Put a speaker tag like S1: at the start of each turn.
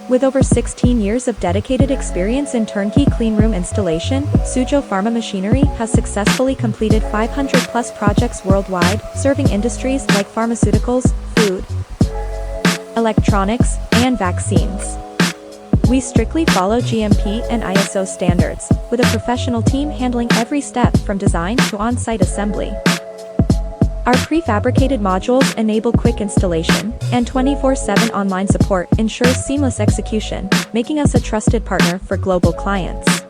S1: With over 16 years of dedicated experience in turnkey cleanroom installation, Suzhou Pharma Machinery has successfully completed 500-plus projects worldwide, serving industries like pharmaceuticals, food, electronics, and vaccines. We strictly follow GMP and ISO standards, with a professional team handling every step from design to on-site assembly. Our prefabricated modules enable quick installation, and 24/7 online support ensures seamless execution, making us a trusted partner for global clients.